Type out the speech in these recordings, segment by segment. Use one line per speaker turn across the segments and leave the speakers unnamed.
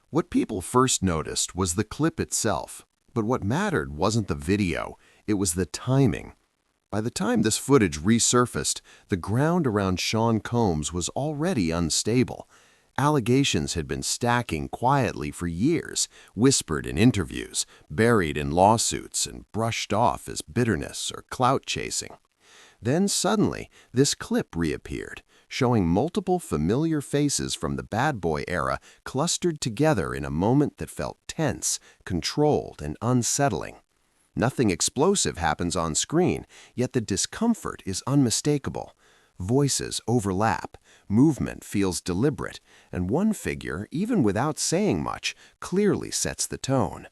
What people first noticed was the clip itself, but what mattered wasn't the video, it was the timing. By the time this footage resurfaced, the ground around Sean Combs was already unstable. Allegations had been stacking quietly for years, whispered in interviews, buried in lawsuits, and brushed off as bitterness or clout chasing. Then suddenly, this clip reappeared, showing multiple familiar faces from the bad boy era clustered together in a moment that felt tense, controlled, and unsettling. Nothing explosive happens on screen, yet the discomfort is unmistakable. Voices overlap, movement feels deliberate, and one figure, even without saying much, clearly sets the tone.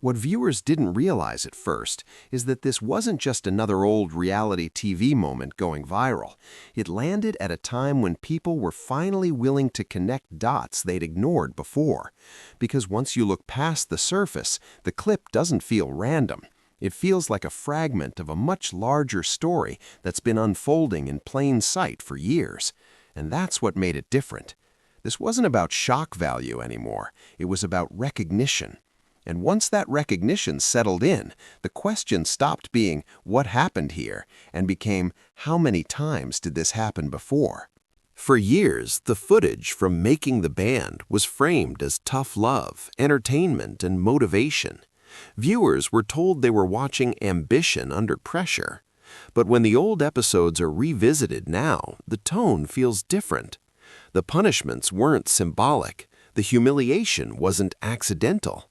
What viewers didn't realize at first is that this wasn't just another old reality TV moment going viral. It landed at a time when people were finally willing to connect dots they'd ignored before. Because once you look past the surface, the clip doesn't feel random. It feels like a fragment of a much larger story that's been unfolding in plain sight for years. And that's what made it different. This wasn't about shock value anymore. It was about recognition. And once that recognition settled in, the question stopped being, what happened here, and became, how many times did this happen before? For years, the footage from making the band was framed as tough love, entertainment, and motivation. Viewers were told they were watching ambition under pressure. But when the old episodes are revisited now, the tone feels different. The punishments weren't symbolic. The humiliation wasn't accidental.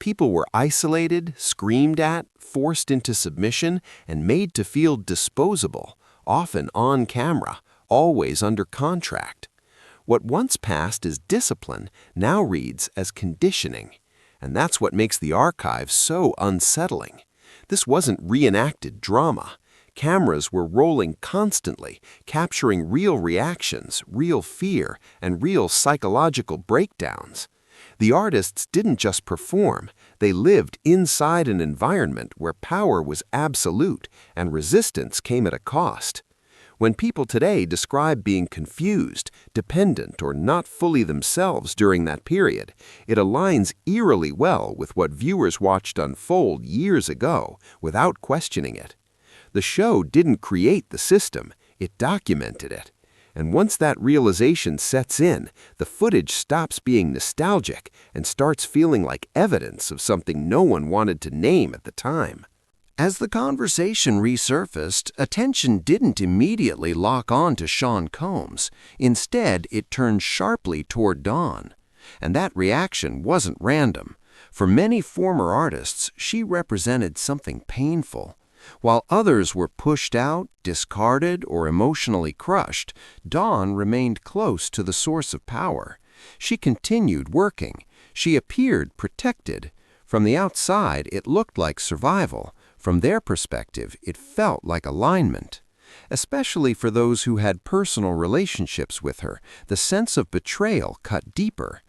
People were isolated, screamed at, forced into submission, and made to feel disposable, often on camera, always under contract. What once passed as discipline now reads as conditioning. And that's what makes the archive so unsettling. This wasn't reenacted drama. Cameras were rolling constantly, capturing real reactions, real fear, and real psychological breakdowns. The artists didn't just perform, they lived inside an environment where power was absolute and resistance came at a cost. When people today describe being confused, dependent, or not fully themselves during that period, it aligns eerily well with what viewers watched unfold years ago without questioning it. The show didn't create the system, it documented it. And once that realization sets in, the footage stops being nostalgic and starts feeling like evidence of something no one wanted to name at the time. As the conversation resurfaced, attention didn't immediately lock on to Sean Combs. Instead, it turned sharply toward Dawn. And that reaction wasn't random. For many former artists, she represented something painful. While others were pushed out, discarded, or emotionally crushed, Dawn remained close to the source of power. She continued working. She appeared protected. From the outside, it looked like survival. From their perspective, it felt like alignment. Especially for those who had personal relationships with her, the sense of betrayal cut deeper.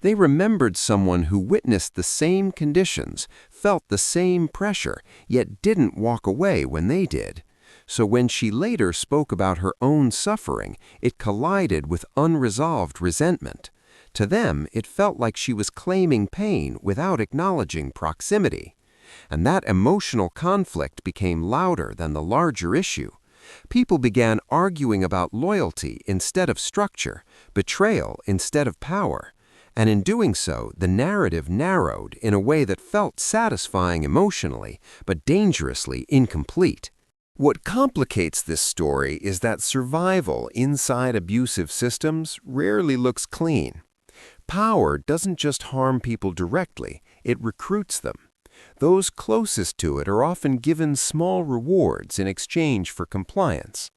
They remembered someone who witnessed the same conditions, felt the same pressure, yet didn't walk away when they did. So when she later spoke about her own suffering, it collided with unresolved resentment. To them, it felt like she was claiming pain without acknowledging proximity. And that emotional conflict became louder than the larger issue. People began arguing about loyalty instead of structure, betrayal instead of power. And in doing so, the narrative narrowed in a way that felt satisfying emotionally, but dangerously incomplete. What complicates this story is that survival inside abusive systems rarely looks clean. Power doesn't just harm people directly, it recruits them. Those closest to it are often given small rewards in exchange for compliance.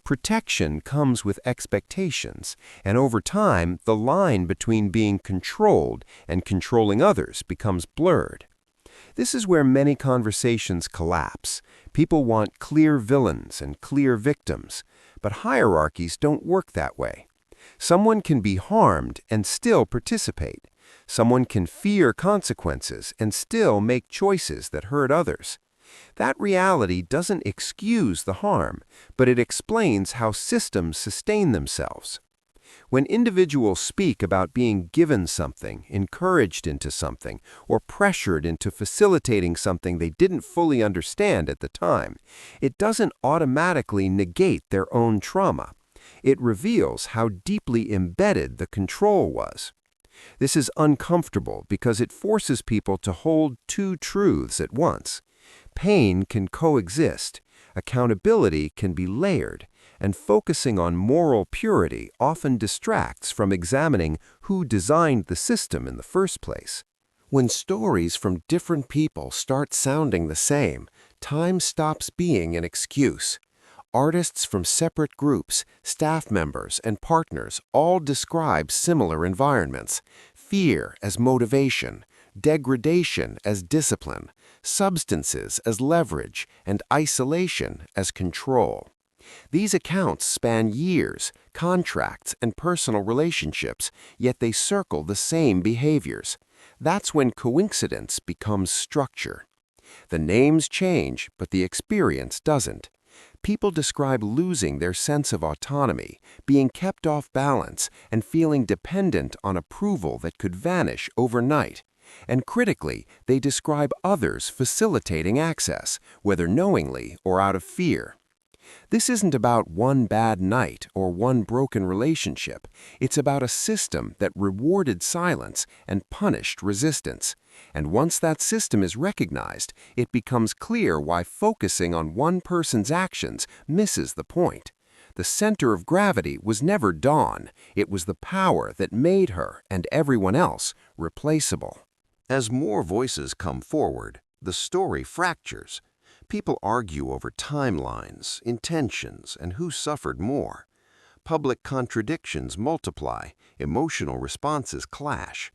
Protection comes with expectations, and over time, the line between being controlled and controlling others becomes blurred. This is where many conversations collapse. People want clear villains and clear victims, but hierarchies don't work that way. Someone can be harmed and still participate. Someone can fear consequences and still make choices that hurt others. That reality doesn't excuse the harm, but it explains how systems sustain themselves.
When individuals speak about being given something, encouraged into something, or pressured into facilitating something they didn't fully understand at the time, it doesn't automatically negate their own trauma. It reveals how deeply embedded the control was. This is uncomfortable because it forces people to hold two truths at once. Pain can coexist, accountability can be layered, and focusing on moral purity often distracts from examining who designed the system in the first place. When stories from different people start sounding the same, time stops being an excuse. Artists from separate groups, staff members, and partners all describe similar environments: fear as motivation, degradation as discipline, substances as leverage, and isolation as control. These accounts span years, contracts, and personal relationships, yet they circle the same behaviors. That's when coincidence becomes structure. The names change, but the experience doesn't. People describe losing their sense of autonomy, being kept off balance, and feeling dependent on approval that could vanish overnight. And critically, they describe others facilitating access, whether knowingly or out of fear. This isn't about one bad night or one broken relationship. It's about a system that rewarded silence and punished resistance. And once that system is recognized, it becomes clear why focusing on one person's actions misses the point. The center of gravity was never Dawn. It was the power that made her and everyone else replaceable.
As more voices come forward, the story fractures. People argue over timelines, intentions, and who suffered more. Public contradictions multiply, emotional responses clash.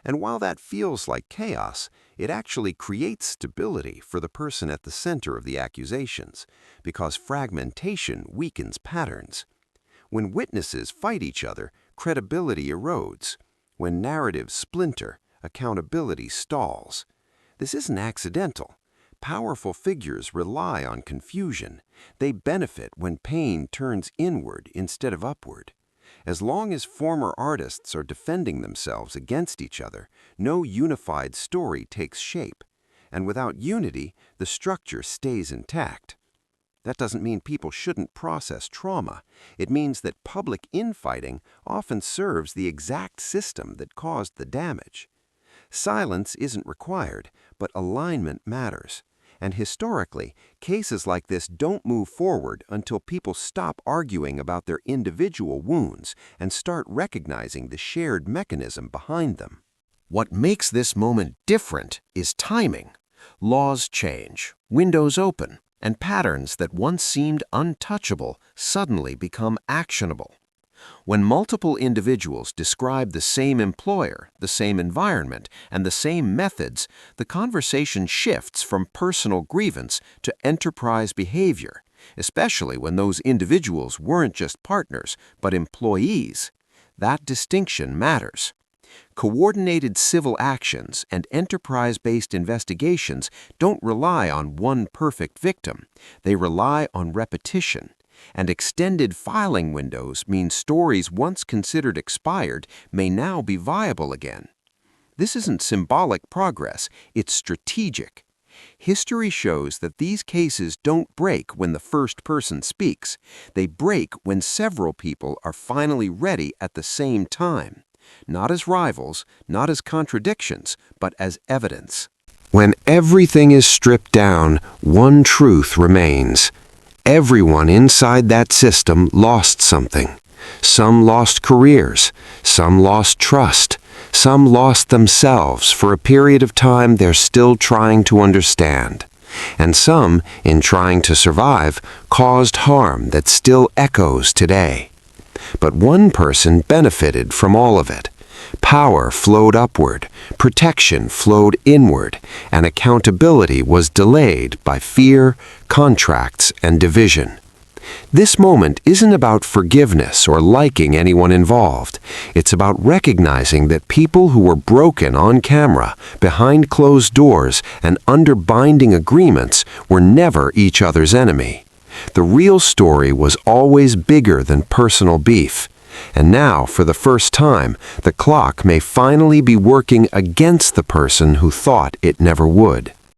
And while that feels like chaos, it actually creates stability for the person at the center of the accusations, because fragmentation weakens patterns. When witnesses fight each other, credibility erodes. When narratives splinter, accountability stalls. This isn't accidental. Powerful figures rely on confusion. They benefit when pain turns inward instead of upward. As long as former artists are defending themselves against each other, no unified story takes shape. And without unity, the structure stays intact. That doesn't mean people shouldn't process trauma. It means that public infighting often serves the exact system that caused the damage. Silence isn't required, but alignment matters. And historically, cases like this don't move forward until people stop arguing about their individual wounds and start recognizing the shared mechanism behind them.
What makes this moment different is timing. Laws change, windows open, and patterns that once seemed untouchable suddenly become actionable. When multiple individuals describe the same employer, the same environment, and the same methods, the conversation shifts from personal grievance to enterprise behavior, especially when those individuals weren't just partners, but employees. That distinction matters. Coordinated civil actions and enterprise-based investigations don't rely on one perfect victim. They rely on repetition. And extended filing windows mean stories once considered expired may now be viable again. This isn't symbolic progress, it's strategic. History shows that these cases don't break when the first person speaks. They break when several people are finally ready at the same time. Not as rivals, not as contradictions, but as evidence. When everything is stripped down, one truth remains. Everyone inside that system lost something. Some lost careers, some lost trust, some lost themselves for a period of time they're still trying to understand. And some, in trying to survive, caused harm that still echoes today. But one person benefited from all of it. Power flowed upward, protection flowed inward, and accountability was delayed by fear, contracts, and division. This moment isn't about forgiveness or liking anyone involved. It's about recognizing that people who were broken on camera, behind closed doors, and under binding agreements were never each other's enemy. The real story was always bigger than personal beef. And now, for the first time, the clock may finally be working against the person who thought it never would.